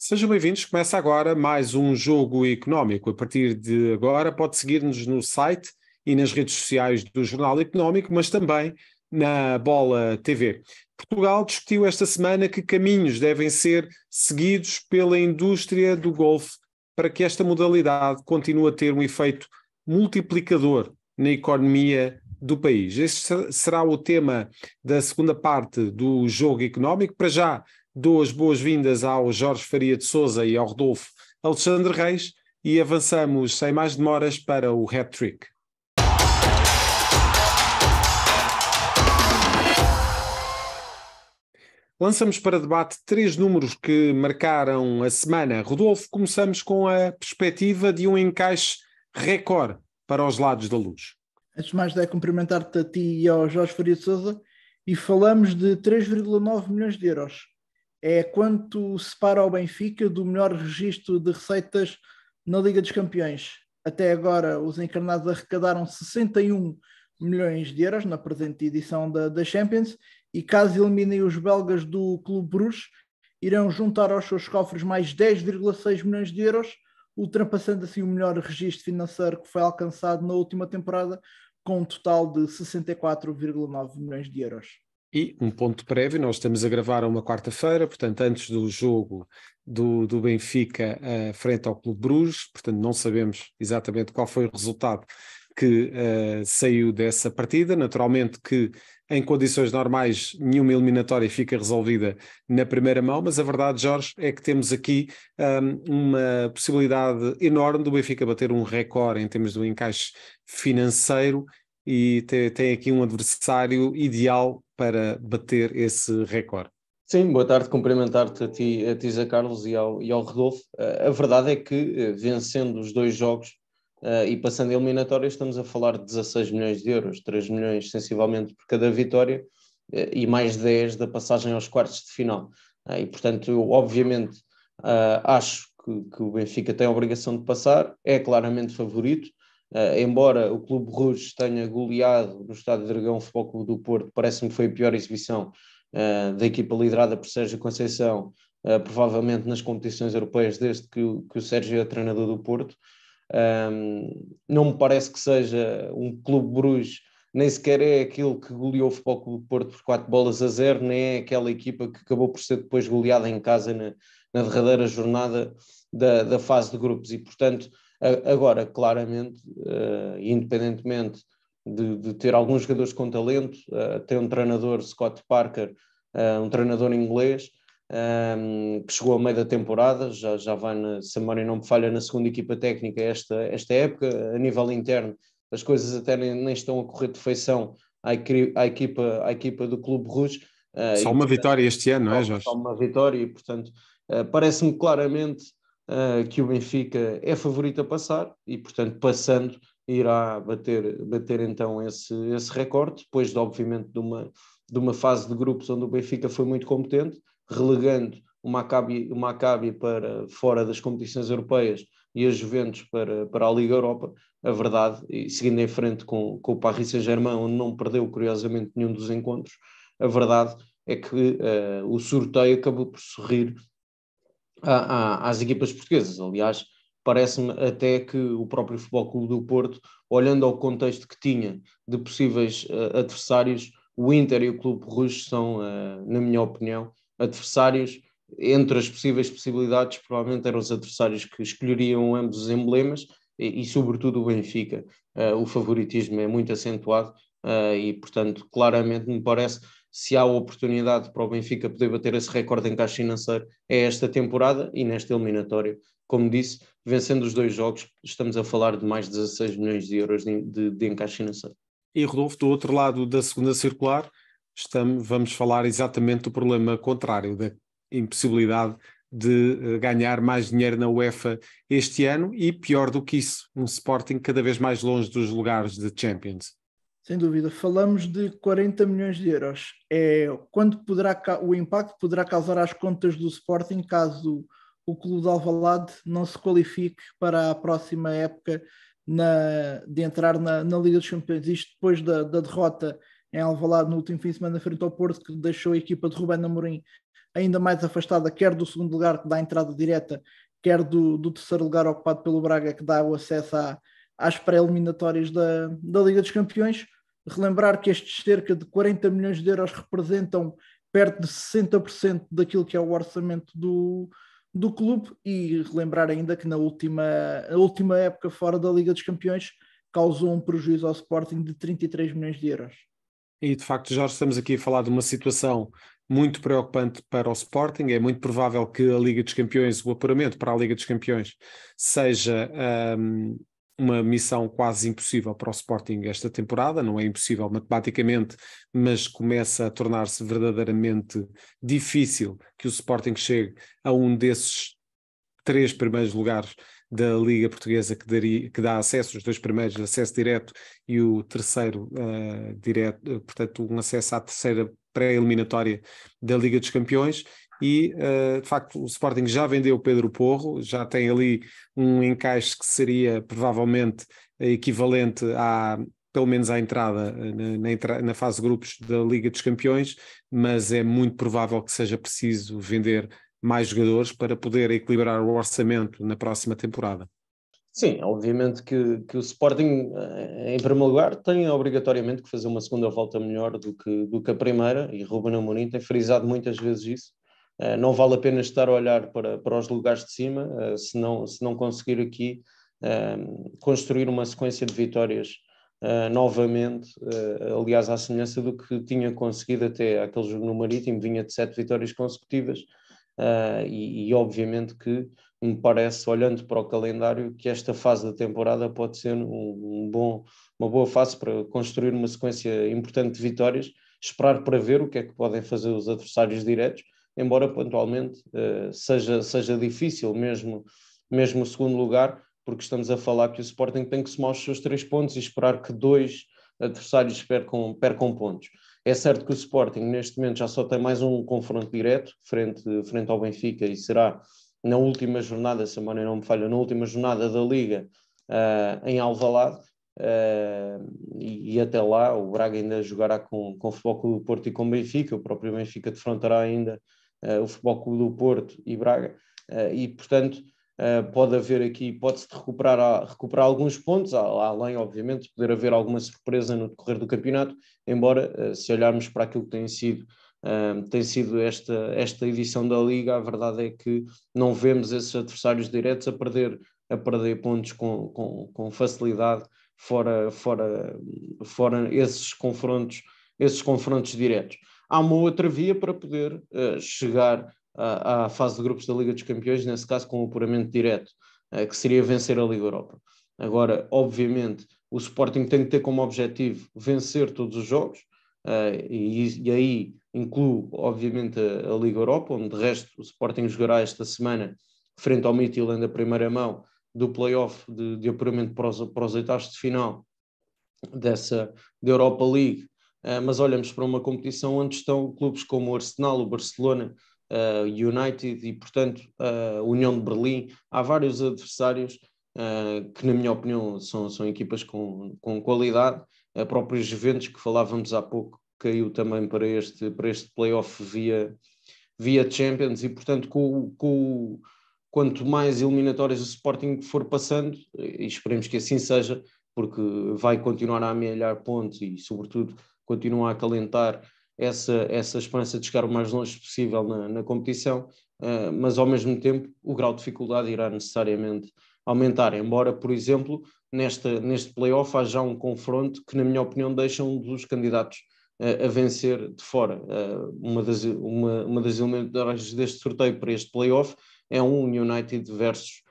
Sejam bem-vindos. Começa agora mais um Jogo Económico. A partir de agora pode seguir-nos no site e nas redes sociais do Jornal Económico, mas também na Bola TV. Portugal discutiu esta semana que caminhos devem ser seguidos pela indústria do golfe para que esta modalidade continue a ter um efeito multiplicador na economia do país. Este será o tema da segunda parte do Jogo Económico. Para já, dou as boas-vindas ao Jorge Faria de Sousa e ao Rodolfo Alexandre Reis e avançamos sem mais demoras para o hat-trick. Lançamos para debate 3 números que marcaram a semana. Rodolfo, começamos com a perspectiva de um encaixe recorde para os lados da luz. Antes de mais, cumprimentar-te a ti e ao Jorge Faria de Sousa, e falamos de 3,9 milhões de euros. É quanto separa o Benfica do melhor registro de receitas na Liga dos Campeões. Até agora, os encarnados arrecadaram 61 milhões de euros na presente edição da Champions, e caso eliminem os belgas do Clube Bruges, irão juntar aos seus cofres mais 10,6 milhões de euros, ultrapassando assim o melhor registro financeiro que foi alcançado na última temporada, com um total de 64,9 milhões de euros. E um ponto prévio, nós estamos a gravar uma quarta-feira, portanto antes do jogo do Benfica frente ao Clube Bruges, portanto não sabemos exatamente qual foi o resultado que saiu dessa partida. Naturalmente que em condições normais nenhuma eliminatória fica resolvida na primeira mão, mas a verdade, Jorge, é que temos aqui uma possibilidade enorme do Benfica bater um recorde em termos do encaixe financeiro e tem aqui um adversário ideal para bater esse recorde. Sim, boa tarde, cumprimentar-te a ti, Zé Carlos, e ao Rodolfo. A verdade é que, vencendo os 2 jogos e passando a eliminatória, estamos a falar de 16 milhões de euros, 3 milhões sensivelmente por cada vitória e mais 10 da passagem aos quartos de final. E, portanto, eu obviamente acho que o Benfica tem a obrigação de passar, é claramente favorito. Embora o Clube Bruges tenha goleado no Estádio do Dragão o Futebol Clube do Porto, parece-me que foi a pior exibição da equipa liderada por Sérgio Conceição, provavelmente nas competições europeias desde que o Sérgio é treinador do Porto. Não me parece que seja um Clube Bruges, nem sequer é aquele que goleou o Futebol Clube do Porto por 4-0, nem é aquela equipa que acabou por ser depois goleada em casa na derradeira jornada da fase de grupos, e portanto agora, claramente, independentemente de ter alguns jogadores com talento, tem um treinador, Scott Parker, um treinador inglês, que chegou a meio da temporada, já vai, se a memória não me falha, na segunda equipa técnica esta época. A nível interno, as coisas até nem estão a correr de feição à equipa do Clube Bruges. Só uma vitória este ano, não é, Jorge? Só uma vitória, e portanto parece-me claramente que o Benfica é favorito a passar e, portanto, passando, irá bater então esse recorde, depois obviamente de uma fase de grupos onde o Benfica foi muito competente, relegando o Maccabi para fora das competições europeias e a Juventus para a Liga Europa. A verdade, e seguindo em frente com o Paris Saint-Germain, onde não perdeu curiosamente nenhum dos encontros, a verdade é que o sorteio acabou por sorrir às equipas portuguesas. Aliás, parece-me até que o próprio Futebol Clube do Porto, olhando ao contexto que tinha de possíveis adversários, o Inter e o Clube Bruges são, na minha opinião, adversários. Entre as possíveis possibilidades, provavelmente eram os adversários que escolheriam ambos os emblemas e sobretudo o Benfica. O favoritismo é muito acentuado e, portanto, claramente me parece, se há oportunidade para o Benfica poder bater esse recorde em caixa financeiro, é esta temporada e nesta eliminatória. Como disse, vencendo os 2 jogos, estamos a falar de mais de 16 milhões de euros de encaixe financeiro. E, Rodolfo, do outro lado da segunda circular, vamos falar exatamente do problema contrário, da impossibilidade de ganhar mais dinheiro na UEFA este ano e, pior do que isso, um Sporting cada vez mais longe dos lugares de Champions. Sem dúvida, falamos de 40 milhões de euros. Quanto o impacto poderá causar às contas do Sporting caso o clube de Alvalade não se qualifique para a próxima época de entrar na Liga dos Campeões. Isto depois da derrota em Alvalade no último fim de semana frente ao Porto, que deixou a equipa de Rubén Amorim ainda mais afastada, quer do segundo lugar, que dá a entrada direta, quer do terceiro lugar ocupado pelo Braga, que dá o acesso às pré-eliminatórias da Liga dos Campeões. Relembrar que estes cerca de 40 milhões de euros representam perto de 60% daquilo que é o orçamento do clube, e relembrar ainda que a última época fora da Liga dos Campeões causou um prejuízo ao Sporting de 33 milhões de euros. E de facto, já estamos aqui a falar de uma situação muito preocupante para o Sporting. É muito provável que a Liga dos Campeões, o apuramento para a Liga dos Campeões, seja uma missão quase impossível para o Sporting esta temporada. Não é impossível matematicamente, mas começa a tornar-se verdadeiramente difícil que o Sporting chegue a um desses 3 primeiros lugares da Liga Portuguesa, que dá acesso, os 2 primeiros, acesso direto, e o terceiro direto, portanto um acesso à terceira pré-eliminatória da Liga dos Campeões. E de facto o Sporting já vendeu Pedro Porro, já tem ali um encaixe que seria provavelmente equivalente pelo menos à entrada na fase de grupos da Liga dos Campeões, mas é muito provável que seja preciso vender mais jogadores para poder equilibrar o orçamento na próxima temporada. Sim, obviamente que o Sporting, em primeiro lugar, tem obrigatoriamente que fazer uma segunda volta melhor do que a primeira, e Ruben Amorim tem frisado muitas vezes isso. Não vale a pena estar a olhar para os lugares de cima, se não conseguir aqui construir uma sequência de vitórias novamente, aliás, à semelhança do que tinha conseguido até aquele jogo no Marítimo, vinha de 7 vitórias consecutivas. E obviamente que me parece, olhando para o calendário, que esta fase da temporada pode ser uma boa fase para construir uma sequência importante de vitórias, esperar para ver o que é que podem fazer os adversários diretos, embora pontualmente seja difícil mesmo o segundo lugar, porque estamos a falar que o Sporting tem que somar os seus 3 pontos e esperar que 2 adversários percam pontos. É certo que o Sporting neste momento já só tem mais um confronto direto frente ao Benfica, e será na última jornada, se a memória não me falha, na última jornada da Liga, em Alvalade, e até lá o Braga ainda jogará com o Futebol Clube do Porto e com o Benfica. O próprio Benfica defrontará ainda o Futebol Clube do Porto e Braga, e portanto pode haver aqui, pode-se recuperar alguns pontos, além obviamente de poder haver alguma surpresa no decorrer do campeonato, embora se olharmos para aquilo que tem sido esta edição da Liga, a verdade é que não vemos esses adversários diretos a perder pontos com facilidade fora esses confrontos diretos. Há uma outra via para poder chegar à fase de grupos da Liga dos Campeões, nesse caso com o apuramento direto, que seria vencer a Liga Europa. Agora, obviamente, o Sporting tem que ter como objetivo vencer todos os jogos, e aí incluo, obviamente, a Liga Europa, onde de resto o Sporting jogará esta semana frente ao Midtjylland a primeira mão do play-off de apuramento para os oitavos de final da Europa League. Mas olhamos para uma competição onde estão clubes como o Arsenal, o Barcelona, United e, portanto, a União de Berlim. Há vários adversários que, na minha opinião, são equipas com qualidade. A própria Juventus, que falávamos há pouco, caiu também para este play-off via Champions, e, portanto, quanto mais eliminatórias o Sporting for passando, e esperemos que assim seja, porque vai continuar a amealhar pontos e, sobretudo, continuar a acalentar essa esperança de chegar o mais longe possível na competição, mas ao mesmo tempo o grau de dificuldade irá necessariamente aumentar, embora, por exemplo, neste play-off haja já um confronto que, na minha opinião, deixa um dos candidatos a vencer de fora. Uma das eliminatórias deste sorteio para este play-off é um United versus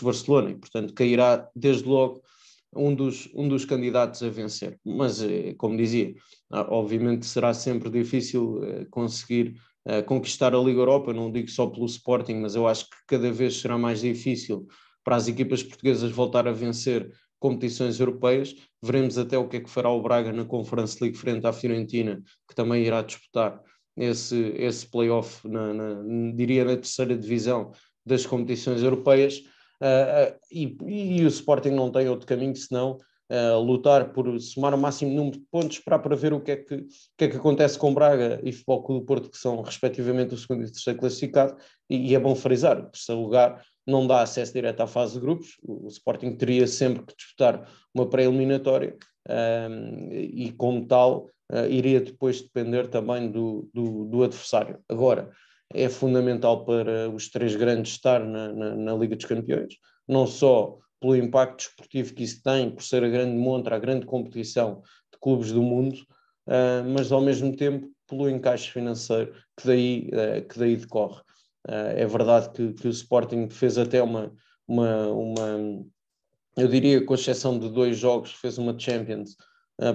Barcelona, e portanto cairá desde logo um dos candidatos a vencer. Mas, como dizia, obviamente será sempre difícil conseguir conquistar a Liga Europa. Não digo só pelo Sporting, mas eu acho que cada vez será mais difícil para as equipas portuguesas voltar a vencer competições europeias. Veremos até o que é que fará o Braga na Conference League frente à Fiorentina, que também irá disputar esse play-off, diria, na terceira divisão das competições europeias. E o Sporting não tem outro caminho senão lutar por somar o máximo número de pontos para ver o que é que acontece com Braga e Futebol Clube do Porto, que são respectivamente o segundo e o terceiro classificado, e é bom frisar, o terceiro lugar não dá acesso direto à fase de grupos, o Sporting teria sempre que disputar uma pré-eliminatória, e como tal iria depois depender também do adversário. Agora, é fundamental para os três grandes estar na Liga dos Campeões, não só pelo impacto desportivo que isso tem, por ser a grande montra, a grande competição de clubes do mundo, mas ao mesmo tempo pelo encaixe financeiro que daí decorre. É verdade que o Sporting fez até eu diria, com exceção de 2 jogos, fez uma Champions,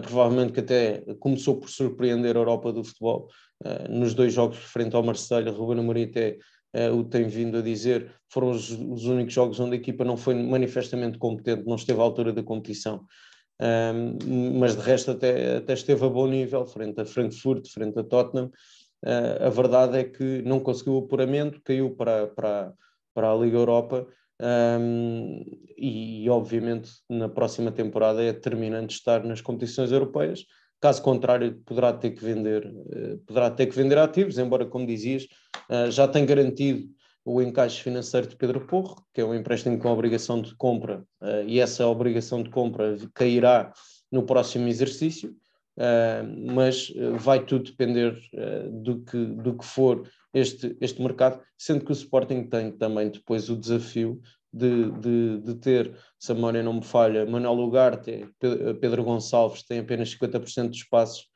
provavelmente que até começou por surpreender a Europa do futebol. Nos 2 jogos frente ao Marselha, Ruben Amorim até o tem vindo a dizer, foram os únicos jogos onde a equipa não foi manifestamente competente, não esteve à altura da competição. Mas de resto até esteve a bom nível, frente a Frankfurt, frente a Tottenham. A verdade é que não conseguiu o apuramento, caiu para a Liga Europa, e obviamente na próxima temporada é determinante estar nas competições europeias. Caso contrário, poderá ter que vender ativos, embora, como dizias, já tem garantido o encaixe financeiro de Pedro Porro, que é um empréstimo com obrigação de compra, e essa obrigação de compra cairá no próximo exercício, mas vai tudo depender do que for este mercado, sendo que o Sporting tem também depois o desafio de ter, se a memória não me falha, Manuel Ugarte, Pedro Gonçalves tem apenas 50% dos passos,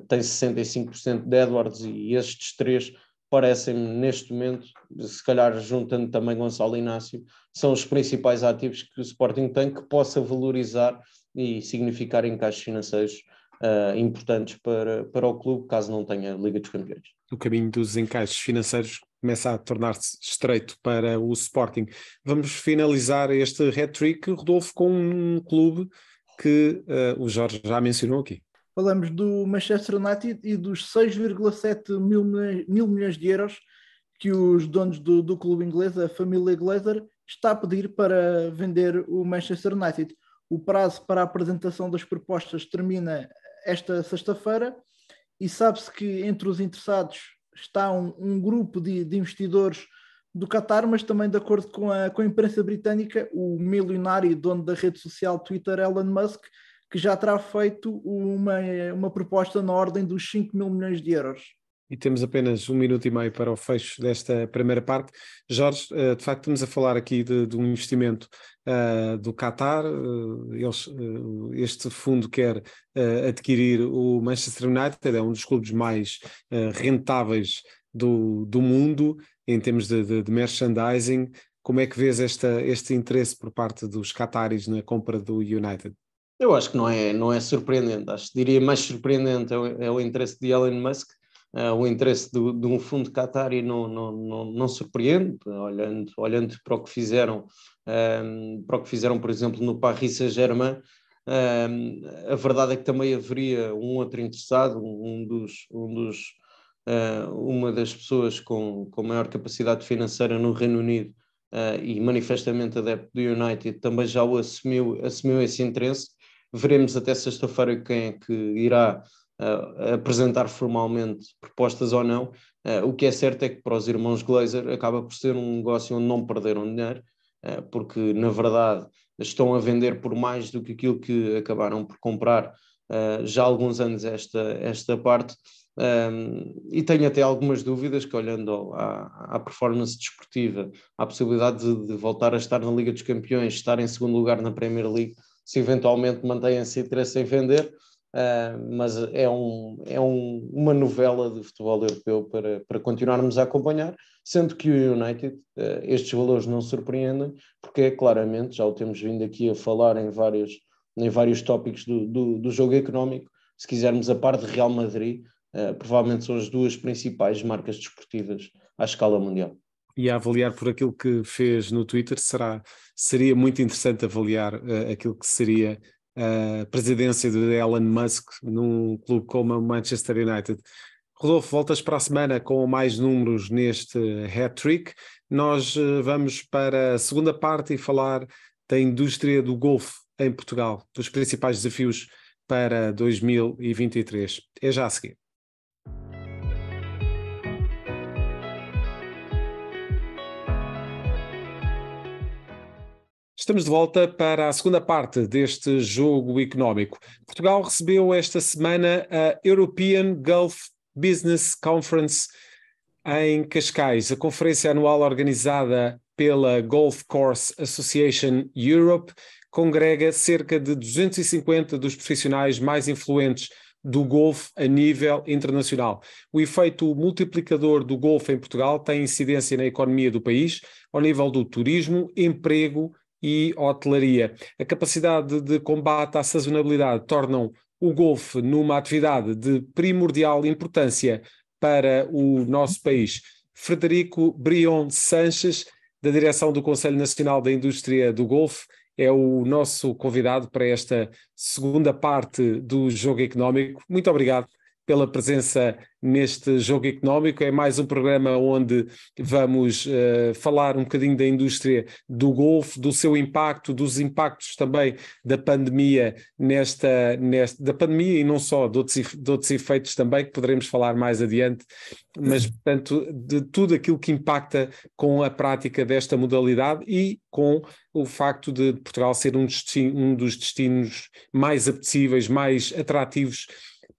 tem 65% de Edwards, e estes 3 parecem-me neste momento, se calhar juntando também Gonçalo Inácio, são os principais ativos que o Sporting tem que possa valorizar e significar encaixes financeiros importantes para o clube, caso não tenha Liga dos Campeões. O caminho dos encaixes financeiros começa a tornar-se estreito para o Sporting. Vamos finalizar este hat-trick, Rodolfo, com um clube que o Jorge já mencionou aqui. Falamos do Manchester United e dos 6,7 mil milhões de euros que os donos do clube inglês, a família Glazer, está a pedir para vender o Manchester United. O prazo para a apresentação das propostas termina esta sexta-feira e sabe-se que entre os interessados está um grupo de investidores do Qatar, mas também, de acordo com a imprensa britânica, o milionário dono da rede social Twitter, Elon Musk, que já terá feito uma proposta na ordem dos 5 mil milhões de euros. E temos apenas 1 minuto e meio para o fecho desta primeira parte. Jorge, de facto estamos a falar aqui de um investimento do Qatar. Este fundo quer adquirir o Manchester United, é um dos clubes mais rentáveis do mundo em termos de merchandising. Como é que vês este interesse por parte dos qataris na compra do United? Eu acho que não é surpreendente. Acho que diria mais surpreendente é o interesse de Elon Musk. O interesse de um fundo qatari não surpreende, olhando para o que fizeram, por exemplo, no Paris Saint-Germain. A verdade é que também haveria um outro interessado, uma das pessoas com maior capacidade financeira no Reino Unido, e manifestamente adepto do United, também já assumiu esse interesse. Veremos até sexta-feira quem é que irá apresentar formalmente propostas ou não. O que é certo é que para os irmãos Glazer acaba por ser um negócio onde não perderam dinheiro, porque na verdade estão a vender por mais do que aquilo que acabaram por comprar já há alguns anos esta parte, e tenho até algumas dúvidas que, olhando à performance desportiva, à possibilidade de voltar a estar na Liga dos Campeões, estar em segundo lugar na Premier League, se eventualmente mantém esse interesse em vender. Mas é uma novela de futebol europeu para continuarmos a acompanhar, sendo que o United, estes valores não surpreendem, porque claramente, já o temos vindo aqui a falar em vários tópicos do jogo económico. Se quisermos, a par de Real Madrid, provavelmente são as 2 principais marcas desportivas à escala mundial. E a avaliar por aquilo que fez no Twitter, seria muito interessante avaliar aquilo que seria a presidência de Elon Musk num clube como o Manchester United. Rodolfo, voltas para a semana com mais números neste hat-trick. Nós vamos para a segunda parte e falar da indústria do golfe em Portugal, dos principais desafios para 2023. É já a seguir. Estamos de volta para a segunda parte deste jogo económico. Portugal recebeu esta semana a European Gulf Business Conference em Cascais, a conferência anual organizada pela Golf Course Association Europe, congrega cerca de 250 dos profissionais mais influentes do golfe a nível internacional. O efeito multiplicador do golfe em Portugal tem incidência na economia do país, ao nível do turismo, emprego e hotelaria. A capacidade de combate à sazonalidade tornam o golfe numa atividade de primordial importância para o nosso país. Frederico Brion Sanches, da direção do Conselho Nacional da Indústria do Golfe, é o nosso convidado para esta segunda parte do Jogo Económico. Muito obrigado pela presença neste Jogo Económico. É mais um programa onde vamos falar um bocadinho da indústria do golfe, do seu impacto, dos impactos também da pandemia da pandemia e não só, de outros efeitos também, que poderemos falar mais adiante, mas, portanto, de tudo aquilo que impacta com a prática desta modalidade e com o facto de Portugal ser um dos destinos mais apetecíveis, mais atrativos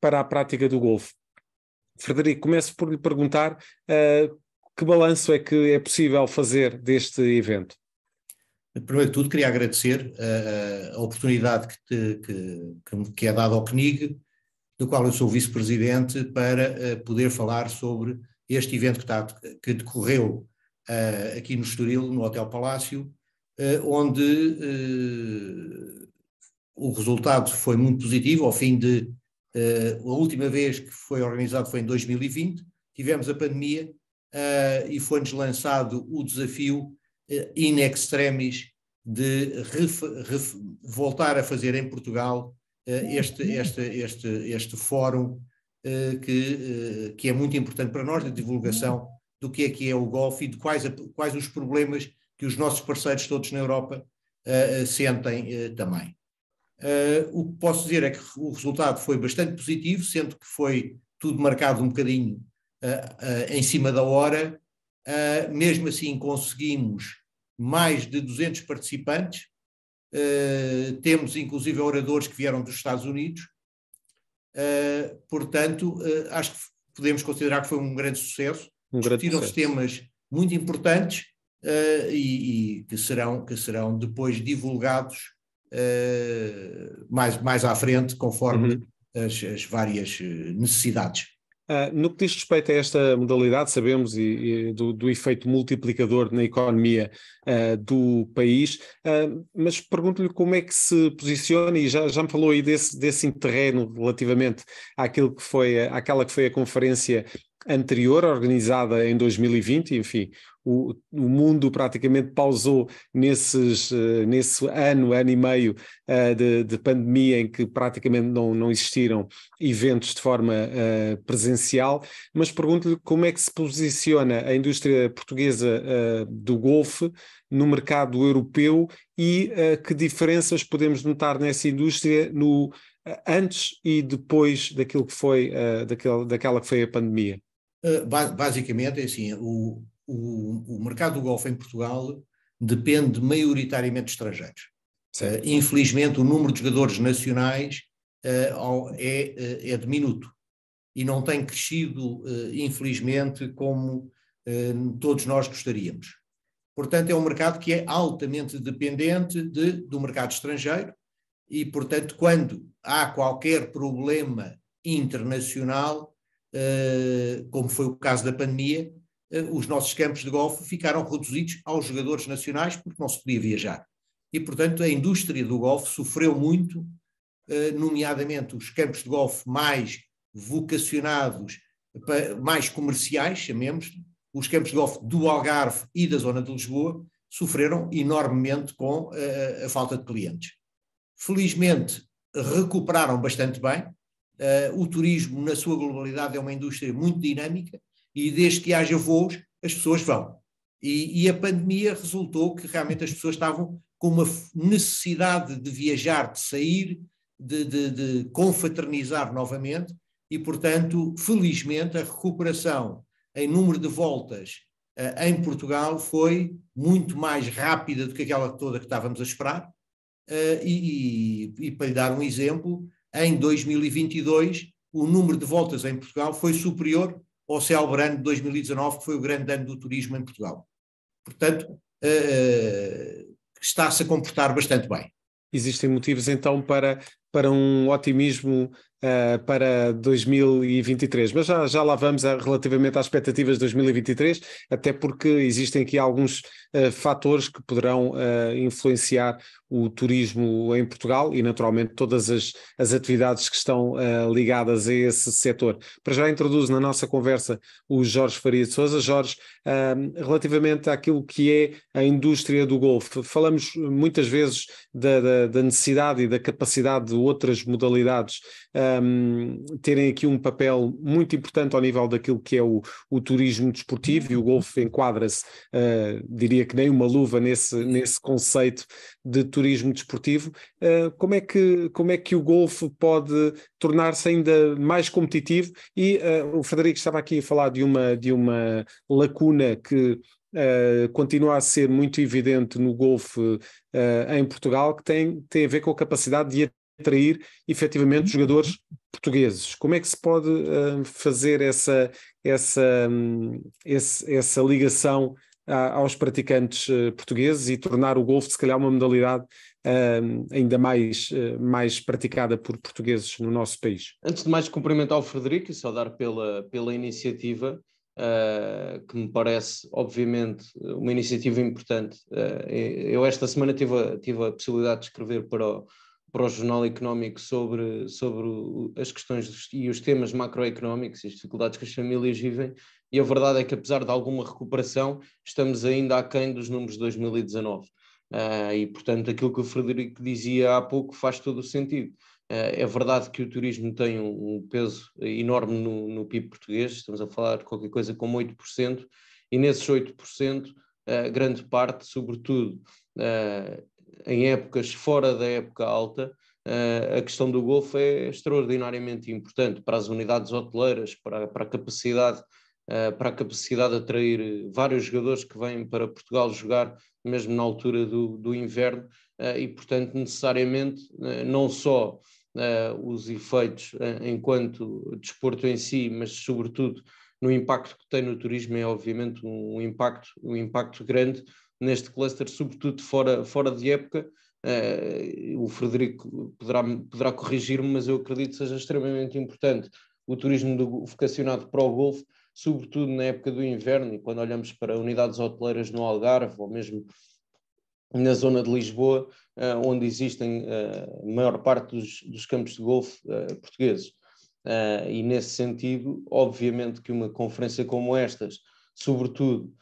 para a prática do golfe. Frederico, começo por lhe perguntar que balanço é que é possível fazer deste evento? Primeiro de tudo, queria agradecer a oportunidade que é dada ao CNIG, do qual eu sou vice-presidente, para poder falar sobre este evento que decorreu aqui no Estoril, no Hotel Palácio, onde o resultado foi muito positivo. Ao fim de a última vez que foi organizado foi em 2020, tivemos a pandemia e foi-nos lançado o desafio in extremis de voltar a fazer em Portugal este fórum que é muito importante para nós, de divulgação do que é o golfe e de quais os problemas que os nossos parceiros todos na Europa sentem também. O que posso dizer é que o resultado foi bastante positivo, sendo que foi tudo marcado um bocadinho em cima da hora. Mesmo assim conseguimos mais de 200 participantes, temos inclusive oradores que vieram dos Estados Unidos, portanto acho que podemos considerar que foi um grande sucesso. Discutiram-se temas muito importantes e que serão depois divulgados mais à frente, conforme as várias necessidades. No que diz respeito a esta modalidade, sabemos do efeito multiplicador na economia do país, mas pergunto-lhe como é que se posiciona, e já me falou aí desse terreno relativamente àquela que foi a conferência anterior, organizada em 2020, enfim, o mundo praticamente pausou nesse ano e meio de pandemia, em que praticamente não existiram eventos de forma presencial, mas pergunto-lhe como é que se posiciona a indústria portuguesa do golfe no mercado europeu e que diferenças podemos notar nessa indústria antes e depois daquilo que foi, daquela que foi a pandemia. Basicamente é assim, o mercado do golfe em Portugal depende maioritariamente de estrangeiros. Infelizmente o número de jogadores nacionais é diminuto e não tem crescido, infelizmente, como todos nós gostaríamos. Portanto, é um mercado que é altamente dependente do mercado estrangeiro e, portanto, quando há qualquer problema internacional, como foi o caso da pandemia, os nossos campos de golfe ficaram reduzidos aos jogadores nacionais porque não se podia viajar. E, portanto, a indústria do golfe sofreu muito, nomeadamente os campos de golfe mais vocacionados, mais comerciais, chamemos, os campos de golfe do Algarve e da zona de Lisboa, sofreram enormemente com a falta de clientes. Felizmente, recuperaram bastante bem. O turismo, na sua globalidade, é uma indústria muito dinâmica e desde que haja voos, as pessoas vão. E a pandemia resultou que realmente as pessoas estavam com uma necessidade de viajar, de sair, de confraternizar novamente, e, portanto, felizmente, a recuperação em número de voltas em Portugal foi muito mais rápida do que aquela toda que estávamos a esperar. E para lhe dar um exemplo, em 2022, o número de voltas em Portugal foi superior ao célebre ano de 2019, que foi o grande ano do turismo em Portugal. Portanto, está-se a comportar bastante bem. Existem motivos então para um otimismo para 2023, mas já lá vamos relativamente às expectativas de 2023, até porque existem aqui alguns fatores que poderão influenciar o turismo em Portugal e naturalmente todas as atividades que estão ligadas a esse setor. Para já introduzo na nossa conversa o Jorge Faria de Sousa. Jorge, relativamente àquilo que é a indústria do golfe, falamos muitas vezes da necessidade e da capacidade de outras modalidades terem aqui um papel muito importante ao nível daquilo que é o turismo desportivo, e o golfe enquadra-se, diria que nem uma luva nesse conceito de turismo desportivo. Como é que o golfe pode tornar-se ainda mais competitivo? E o Frederico estava aqui a falar de uma lacuna que continua a ser muito evidente no golfe em Portugal, que tem a ver com a capacidade de atrair efetivamente jogadores portugueses. Como é que se pode fazer essa ligação aos praticantes portugueses e tornar o golfe, se calhar, uma modalidade ainda mais praticada por portugueses no nosso país? Antes de mais, cumprimentar o Frederico e saudar pela iniciativa, que me parece, obviamente, uma iniciativa importante. Eu esta semana tive a possibilidade de escrever para o Jornal Económico sobre as questões e os temas macroeconómicos e as dificuldades que as famílias vivem, e a verdade é que, apesar de alguma recuperação, estamos ainda aquém dos números de 2019. E, portanto, aquilo que o Frederico dizia há pouco faz todo o sentido. É verdade que o turismo tem um peso enorme no PIB português, estamos a falar de qualquer coisa como 8%, e nesses 8%, grande parte, sobretudo em épocas fora da época alta, a questão do golfe é extraordinariamente importante para as unidades hoteleiras, para a capacidade de atrair vários jogadores que vêm para Portugal jogar, mesmo na altura do inverno, e, portanto, necessariamente, não só os efeitos enquanto desporto em si, mas sobretudo no impacto que tem no turismo, é obviamente um impacto grande neste cluster, sobretudo fora de época. O Frederico poderá corrigir-me, mas eu acredito que seja extremamente importante o turismo vocacionado para o golfe, sobretudo na época do inverno, e quando olhamos para unidades hoteleiras no Algarve, ou mesmo na zona de Lisboa, onde existem a maior parte dos campos de golfe portugueses. E nesse sentido, obviamente que uma conferência como estas, sobretudo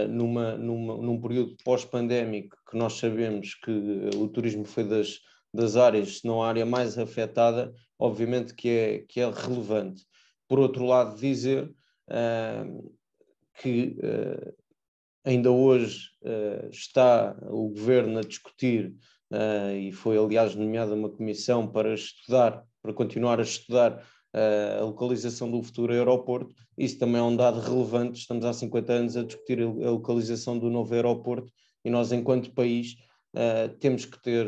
num período pós-pandémico, que nós sabemos que o turismo foi das áreas, se não a área mais afetada, obviamente que é relevante. Por outro lado, dizer que ainda hoje está o Governo a discutir, e foi aliás nomeada uma comissão para continuar a estudar a localização do futuro aeroporto. Isso também é um dado relevante. Estamos há 50 anos a discutir a localização do novo aeroporto, e nós, enquanto país, temos que ter,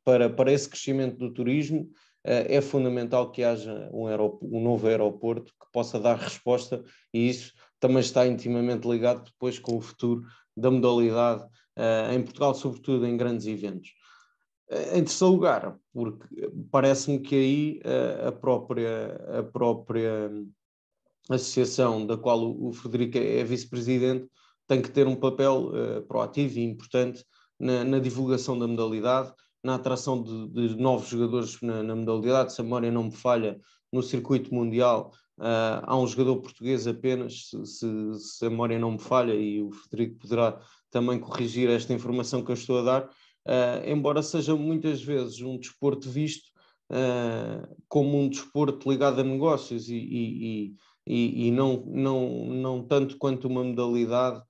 para esse crescimento do turismo, é fundamental que haja um novo aeroporto que possa dar resposta, e isso também está intimamente ligado depois com o futuro da modalidade em Portugal, sobretudo em grandes eventos. Em terceiro lugar, porque parece-me que aí a própria associação da qual o Frederico é vice-presidente tem que ter um papel proativo e importante na divulgação da modalidade, na atração de novos jogadores na modalidade. Se a memória não me falha, no circuito mundial há um jogador português apenas, se a memória não me falha, e o Frederico poderá também corrigir esta informação que eu estou a dar, embora seja muitas vezes um desporto visto como um desporto ligado a negócios e não tanto quanto uma modalidade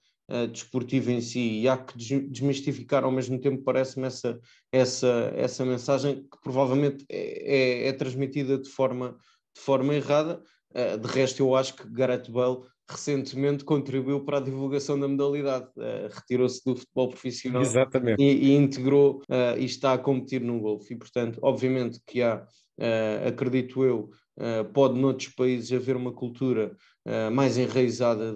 desportivo em si, e há que desmistificar ao mesmo tempo, parece-me, essa mensagem que provavelmente é transmitida de forma errada. De resto, eu acho que Gareth Bale recentemente contribuiu para a divulgação da modalidade, retirou-se do futebol profissional. Exatamente. E integrou e está a competir no golfe. E, portanto, obviamente que há, acredito eu, pode noutros países haver uma cultura mais enraizada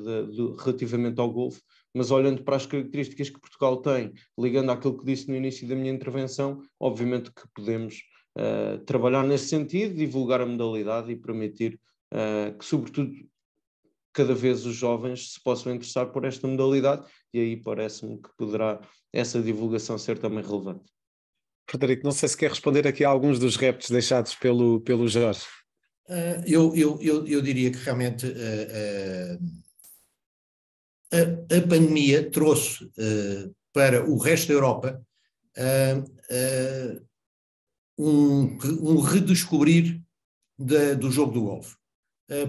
relativamente ao golfe, mas olhando para as características que Portugal tem, ligando àquilo que disse no início da minha intervenção, obviamente que podemos trabalhar nesse sentido, divulgar a modalidade e permitir que, sobretudo, cada vez os jovens se possam interessar por esta modalidade, e aí parece-me que poderá essa divulgação ser também relevante. Frederico, não sei se quer responder aqui a alguns dos reps deixados pelo Jorge. Eu diria que realmente a pandemia trouxe para o resto da Europa um redescobrir do jogo do golfe.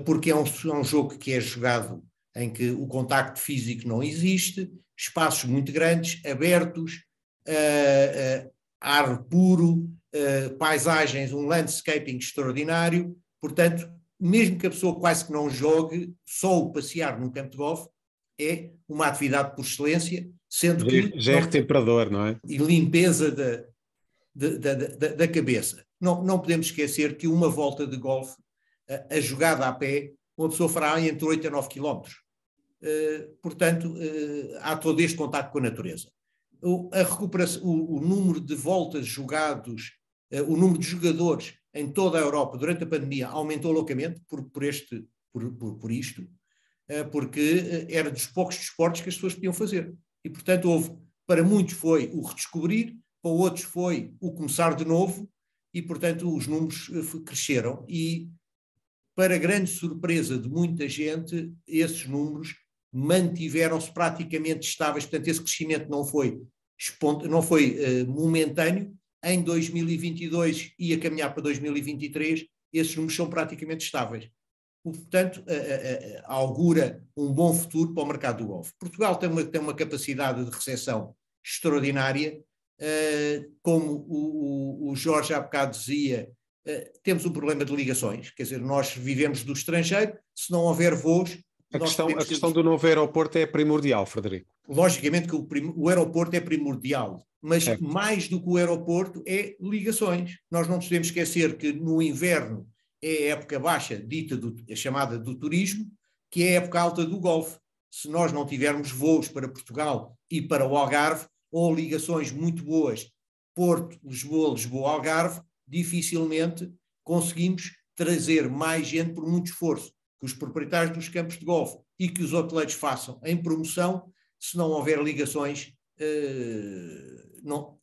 Porque é um jogo que é jogado em que o contacto físico não existe, espaços muito grandes, abertos, ar puro, paisagens, um landscaping extraordinário. Portanto, mesmo que a pessoa quase que não jogue, só o passear num campo de golfe é uma atividade por excelência, sendo que... Já é retemperador, não é? E limpeza da cabeça. Não podemos esquecer que uma volta de golfe, a jogada a pé, uma pessoa fará entre 8 a 9 quilómetros. Portanto, há todo este contacto com a natureza. A recuperação, o número de voltas jogados, o número de jogadores em toda a Europa durante a pandemia aumentou loucamente por isto, porque era dos poucos desportos que as pessoas podiam fazer. E, portanto, para muitos foi o redescobrir, para outros foi o começar de novo, e, portanto, os números cresceram. E, para grande surpresa de muita gente, esses números mantiveram-se praticamente estáveis. Portanto, esse crescimento não foi momentâneo. Em 2022 e a caminhar para 2023, esses números são praticamente estáveis. Portanto, augura um bom futuro para o mercado do golfe. Portugal tem uma capacidade de recepção extraordinária. Como o Jorge há bocado dizia, temos um problema de ligações, quer dizer, nós vivemos do estrangeiro, se não houver voos... A questão do novo aeroporto é primordial, Frederico. Logicamente que o aeroporto é primordial, mas mais do que o aeroporto é ligações. Nós não podemos esquecer que no inverno é a época baixa, a chamada do turismo, que é a época alta do golfe. Se nós não tivermos voos para Portugal e para o Algarve, ou ligações muito boas, Porto, Lisboa, Lisboa-Algarve, dificilmente conseguimos trazer mais gente por muito esforço que os proprietários dos campos de golfe e que os hoteleiros façam em promoção. Se não houver ligações,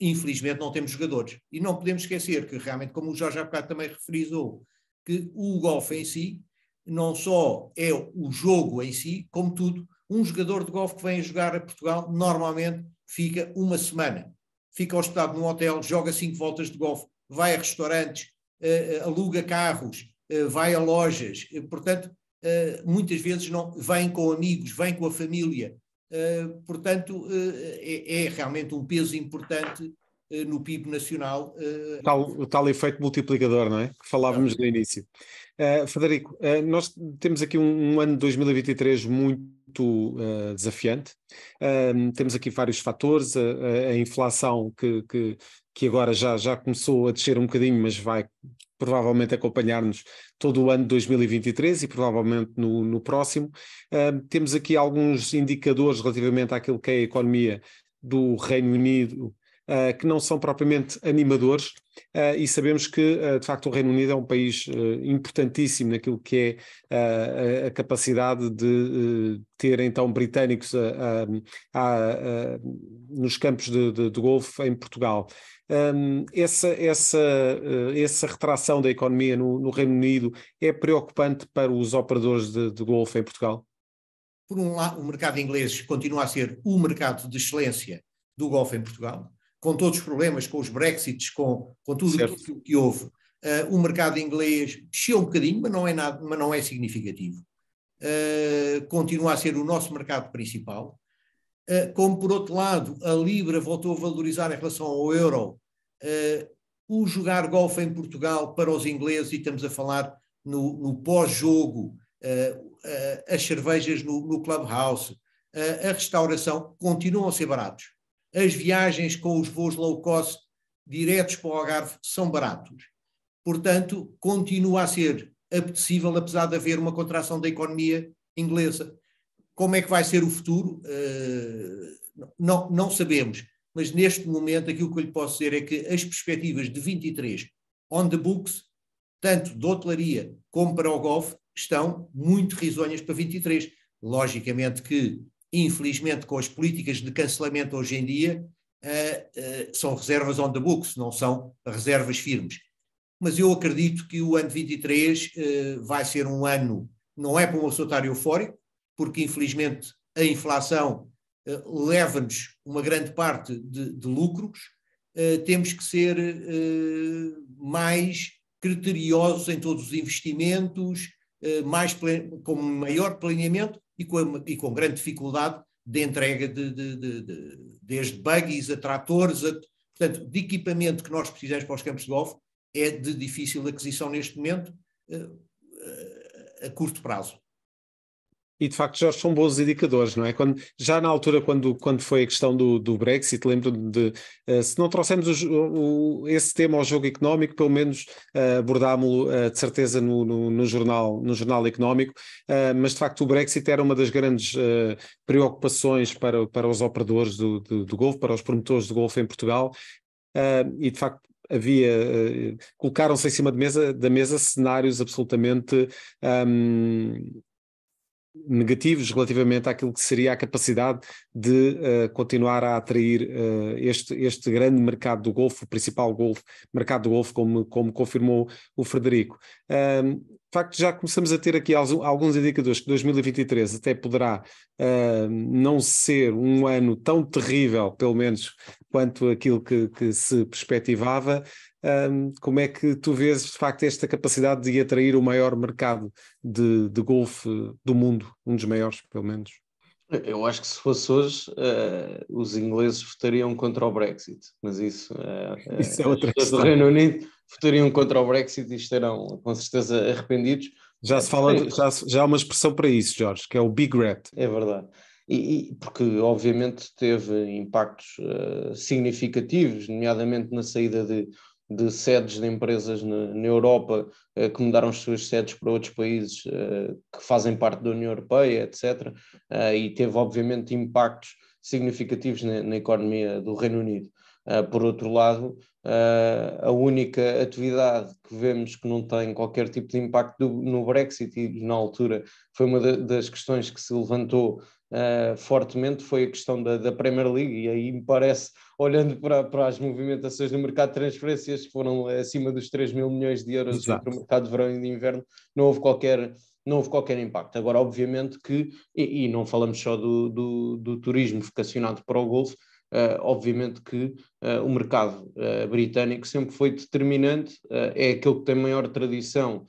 infelizmente não temos jogadores. E não podemos esquecer que realmente, como o Jorge há bocado também referizou, que o golfe em si não só é o jogo em si, como tudo, um jogador de golfe que vem a jogar a Portugal normalmente fica uma semana, fica hospedado num hotel, joga 5 voltas de golfe, vai a restaurantes, aluga carros, vai a lojas, portanto, muitas vezes não, vem com amigos, vem com a família, portanto, é realmente um peso importante no PIB nacional. O tal efeito multiplicador, não é? Que falávamos no início. Frederico, nós temos aqui um ano de 2023 muito desafiante. Temos aqui vários fatores, a inflação que agora já começou a descer um bocadinho, mas vai provavelmente acompanhar-nos todo o ano de 2023 e provavelmente no próximo. Temos aqui alguns indicadores relativamente àquilo que é a economia do Reino Unido, que não são propriamente animadores, e sabemos que, de facto, o Reino Unido é um país importantíssimo naquilo que é a capacidade de ter, então, britânicos nos campos de golfe em Portugal. Essa retração da economia no Reino Unido é preocupante para os operadores de golfe em Portugal? Por um lado, o mercado inglês continua a ser o mercado de excelência do golfe em Portugal, com todos os problemas, com os Brexits, com tudo o que houve. O mercado inglês desceu um bocadinho, mas não é significativo. Continua a ser o nosso mercado principal. como por outro lado a Libra voltou a valorizar em relação ao euro, o jogar golfe em Portugal para os ingleses, e estamos a falar no pós-jogo, as cervejas no Clubhouse, a restauração, continuam a ser baratos. As viagens com os voos low cost diretos para o Algarve são baratos. Portanto, continua a ser apetecível, apesar de haver uma contração da economia inglesa. Como é que vai ser o futuro? Não sabemos. Mas neste momento aquilo que eu lhe posso dizer é que as perspectivas de 23 on the books, tanto de hotelaria como para o golfe, estão muito risonhas para 23. Logicamente que, infelizmente, com as políticas de cancelamento hoje em dia, são reservas on the books, não são reservas firmes. Mas eu acredito que o ano de 23 vai ser um ano, não é para uma pessoa estar eufórico, porque infelizmente a inflação leva-nos uma grande parte de lucros, temos que ser mais criteriosos em todos os investimentos, com maior planeamento e com grande dificuldade de entrega desde buggies a tratores, portanto, de equipamento que nós precisamos para os campos de golfe, é de difícil aquisição neste momento, a curto prazo. E de facto, Jorge, são bons indicadores, não é? Já na altura, quando foi a questão do Brexit, lembro-me de, se não trouxemos esse tema ao jogo económico, pelo menos abordámo-lo de certeza no jornal económico, mas de facto o Brexit era uma das grandes preocupações para os operadores do golfe, para os promotores do golfe em Portugal, e de facto colocaram-se em cima da mesa cenários absolutamente negativos relativamente àquilo que seria a capacidade de continuar a atrair este grande mercado do golfe, o principal mercado do golfe, como confirmou o Frederico. De facto, já começamos a ter aqui alguns indicadores que 2023 até poderá não ser um ano tão terrível, pelo menos quanto aquilo que se perspectivava. Como é que tu vês, de facto, esta capacidade de atrair o maior mercado de golfe do mundo, um dos maiores, pelo menos? Eu acho que se fosse hoje, os ingleses votariam contra o Brexit, mas isso é outra as pessoas questão. do Reino Unido votariam contra o Brexit e estarão com certeza arrependidos. Já se fala, já há uma expressão para isso, Jorge, que é o Big Red. É verdade. E porque obviamente teve impactos significativos, nomeadamente na saída de sedes de empresas na Europa, que mudaram as suas sedes para outros países que fazem parte da União Europeia, etc. E teve obviamente impactos significativos na economia do Reino Unido. Por outro lado, a única atividade que vemos que não tem qualquer tipo de impacto no Brexit, e na altura foi uma das questões que se levantou fortemente, foi a questão da Premier League, e aí me parece, olhando para as movimentações do mercado de transferências, que foram acima dos 3 mil milhões de euros entre o mercado de verão e de inverno, não houve qualquer impacto. Agora, obviamente que, e não falamos só do turismo vocacionado para o golfe, obviamente que o mercado britânico sempre foi determinante, é aquele que tem maior tradição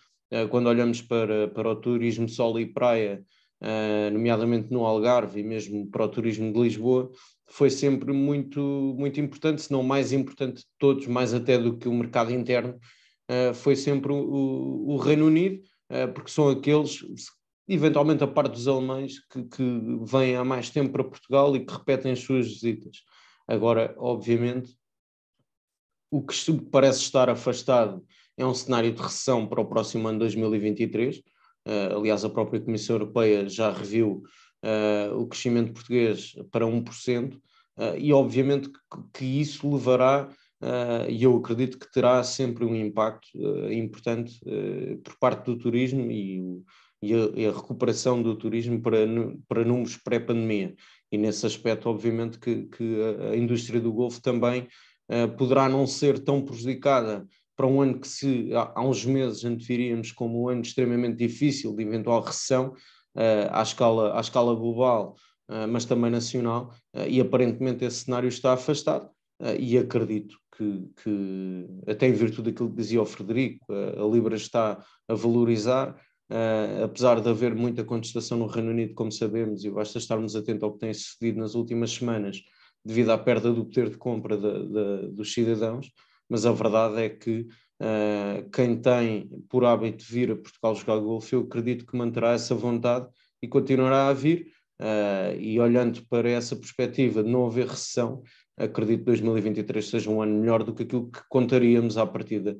quando olhamos para o turismo sol e praia, nomeadamente no Algarve e mesmo para o turismo de Lisboa, foi sempre muito, muito importante, se não mais importante de todos, mais até do que o mercado interno, foi sempre o Reino Unido, porque são aqueles, eventualmente a parte dos alemães, que vêm há mais tempo para Portugal e que repetem as suas visitas. Agora, obviamente, o que parece estar afastado é um cenário de recessão para o próximo ano 2023. Aliás, a própria Comissão Europeia já reviu o crescimento português para 1%, e obviamente que isso levará, e eu acredito que terá sempre um impacto importante por parte do turismo e a recuperação do turismo para números pré-pandemia. E nesse aspecto, obviamente, que a indústria do golfe também poderá não ser tão prejudicada para um ano que há uns meses anteviríamos como um ano extremamente difícil de eventual recessão à escala global, mas também nacional, e aparentemente esse cenário está afastado, e acredito que até em virtude daquilo que dizia o Frederico, a Libra está a valorizar, apesar de haver muita contestação no Reino Unido, como sabemos, e basta estarmos atentos ao que tem sucedido nas últimas semanas, devido à perda do poder de compra dos cidadãos, mas a verdade é que quem tem por hábito vir a Portugal jogar golfe, eu acredito que manterá essa vontade e continuará a vir, e olhando para essa perspectiva de não haver recessão, acredito que 2023 seja um ano melhor do que aquilo que contaríamos à partida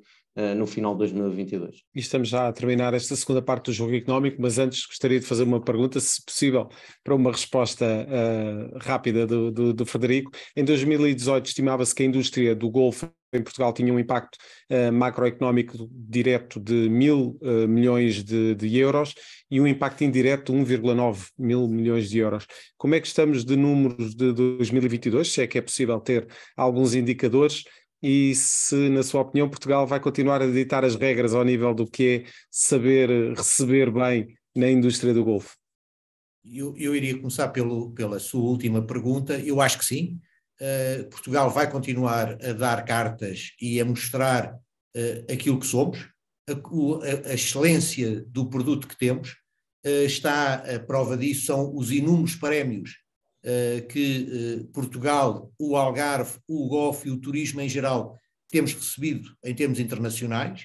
no final de 2022. E estamos já a terminar esta segunda parte do jogo económico, mas antes gostaria de fazer uma pergunta, se possível, para uma resposta rápida do Frederico. Em 2018 estimava-se que a indústria do golfe em Portugal tinha um impacto macroeconómico direto de 1.000 milhões de euros e um impacto indireto de 1,9 mil milhões de euros. Como é que estamos de números de 2022? Se é que é possível ter alguns indicadores? E se, na sua opinião, Portugal vai continuar a ditar as regras ao nível do que é saber receber bem na indústria do golfe? Eu iria começar pela sua última pergunta. Eu acho que sim. Portugal vai continuar a dar cartas e a mostrar aquilo que somos, a excelência do produto que temos. Está a prova disso, são os inúmeros prémios que Portugal, o Algarve, o golfe e o turismo em geral temos recebido em termos internacionais.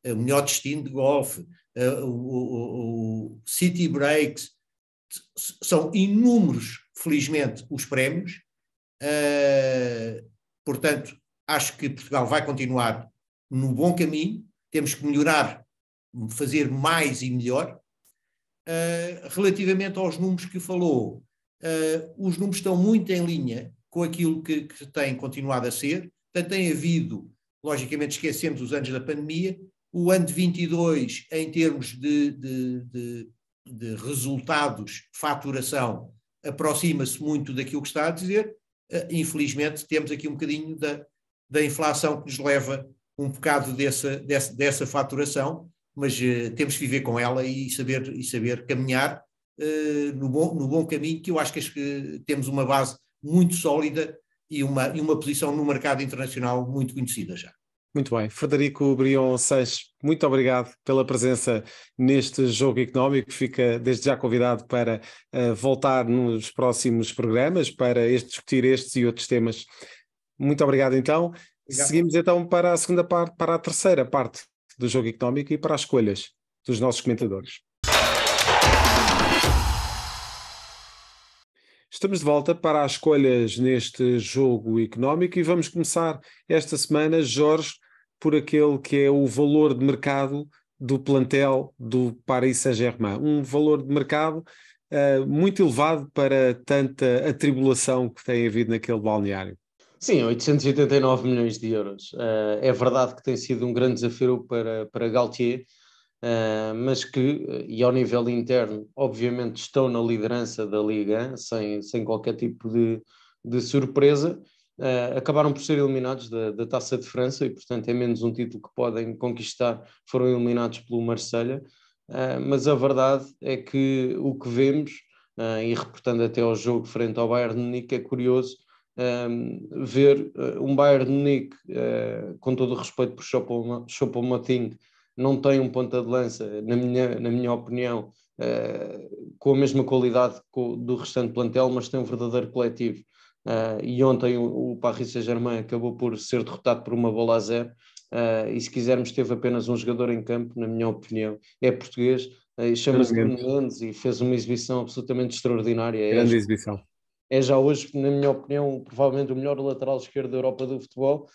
O melhor destino de golfe, o City Breaks, são inúmeros, felizmente, os prémios. Portanto, acho que Portugal vai continuar no bom caminho. Temos que melhorar, fazer mais e melhor. Relativamente aos números que falou, os números estão muito em linha com aquilo que tem continuado a ser. Portanto, tem havido, logicamente esquecemos os anos da pandemia, o ano de 22 em termos de resultados de faturação aproxima-se muito daquilo que está a dizer. Infelizmente temos aqui um bocadinho da inflação que nos leva um bocado dessa faturação, mas temos que viver com ela e saber caminhar no bom caminho, que eu acho que temos uma base muito sólida e uma posição no mercado internacional muito conhecida já. Muito bem. Frederico Brion Sanches, muito obrigado pela presença neste jogo económico. Fica desde já convidado para voltar nos próximos programas para discutir estes e outros temas. Muito obrigado então. Obrigado. Seguimos então para a segunda parte, para a terceira parte do jogo económico e para as escolhas dos nossos comentadores. Estamos de volta para as escolhas neste jogo económico e vamos começar esta semana, Jorge, por aquele que é o valor de mercado do plantel do Paris Saint-Germain. Um valor de mercado muito elevado para tanta atribulação que tem havido naquele balneário. Sim, 889 milhões de euros. É verdade que tem sido um grande desafio para Galtier, mas que, e ao nível interno, obviamente estão na liderança da Liga, sem qualquer tipo de surpresa. Acabaram por ser eliminados da Taça de França e, portanto, é menos um título que podem conquistar. Foram eliminados pelo Marselha, mas a verdade é que o que vemos, e reportando até ao jogo frente ao Bayern de Munique, é curioso ver um Bayern de Munique, com todo o respeito por Choupo-Moting, não tem um ponta de lança, na minha opinião, com a mesma qualidade do restante plantel, mas tem um verdadeiro coletivo. E ontem o Paris Saint-Germain acabou por ser derrotado por 1-0, e se quisermos teve apenas um jogador em campo, na minha opinião, é português, chama-se Nuno Mendes e fez uma exibição absolutamente extraordinária. Grande exibição. É já hoje, na minha opinião, provavelmente o melhor lateral esquerdo da Europa do futebol,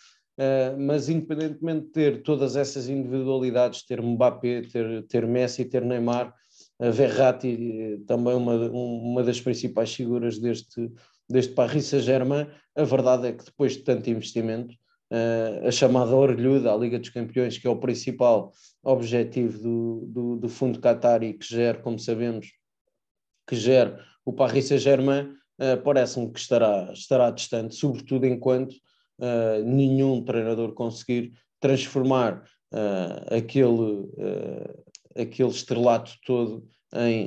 mas independentemente de ter todas essas individualidades, ter Mbappé, ter Messi, ter Neymar, Verratti, também uma das principais figuras deste Paris Saint-Germain, a verdade é que depois de tanto investimento, a chamada orelhuda, a Liga dos Campeões, que é o principal objetivo do fundo Qatari, que gera, como sabemos, que gera o Paris Saint-Germain, parece-me que estará distante, sobretudo enquanto nenhum treinador conseguir transformar aquele estrelato todo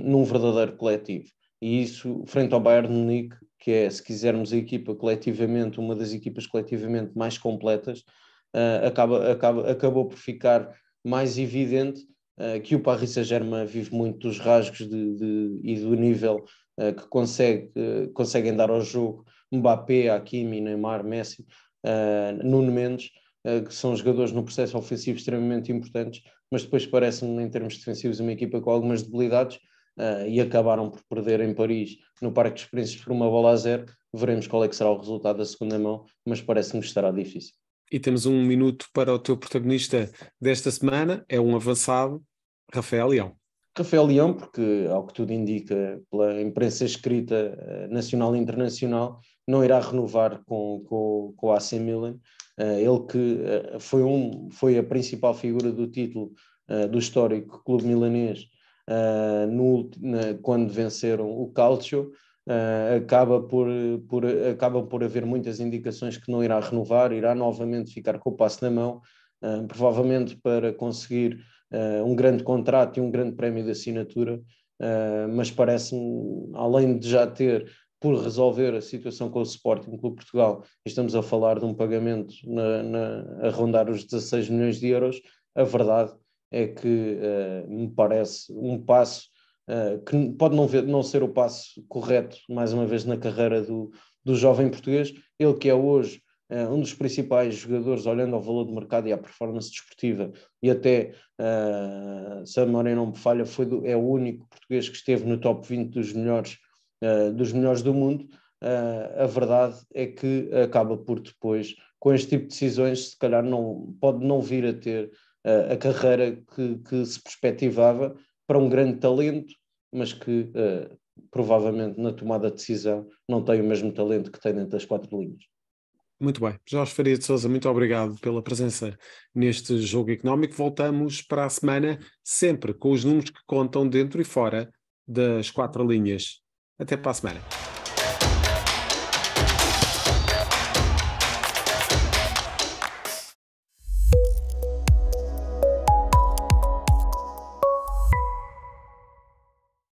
num verdadeiro coletivo. E isso, frente ao Bayern de Munique, que é, se quisermos, a equipa coletivamente, uma das equipas coletivamente mais completas, acabou por ficar mais evidente que o Paris Saint-Germain vive muito dos rasgos e do nível que conseguem dar ao jogo Mbappé, Hakimi, Neymar, Messi, Nuno Mendes, que são jogadores no processo ofensivo extremamente importantes, mas depois parece-me, em termos defensivos, uma equipa com algumas debilidades, e acabaram por perder em Paris, no Parque dos Príncipes, por 1-0. Veremos qual é que será o resultado da segunda mão, mas parece-me que estará difícil. E temos 1 minuto para o teu protagonista desta semana, é um avançado, Rafael Leão. Rafael Leão, porque, ao que tudo indica, pela imprensa escrita nacional e internacional, não irá renovar com o AC Milan. Ele que foi a principal figura do título do histórico clube milanês quando venceram o Calcio. Acaba por haver muitas indicações que não irá renovar, irá novamente ficar com o passe na mão, provavelmente para conseguir um grande contrato e um grande prémio de assinatura, mas parece-me, além de já ter por resolver a situação com o Sporting Clube Portugal, estamos a falar de um pagamento a rondar os 16 milhões de euros, a verdade é que me parece um passo que pode não ser o passo correto, mais uma vez, na carreira do jovem português. Ele que é hoje um dos principais jogadores, olhando ao valor de mercado e à performance desportiva, e até, se a memória não me falha, é o único português que esteve no top 20 dos melhores do mundo. A verdade é que acaba por depois, com este tipo de decisões, se calhar pode não vir a ter a carreira que se perspectivava para um grande talento, mas que provavelmente na tomada de decisão não tem o mesmo talento que tem dentro das 4 linhas. Muito bem. Jorge Faria de Sousa, muito obrigado pela presença neste Jogo Económico. Voltamos para a semana, sempre com os números que contam dentro e fora das 4 linhas. Até para a semana.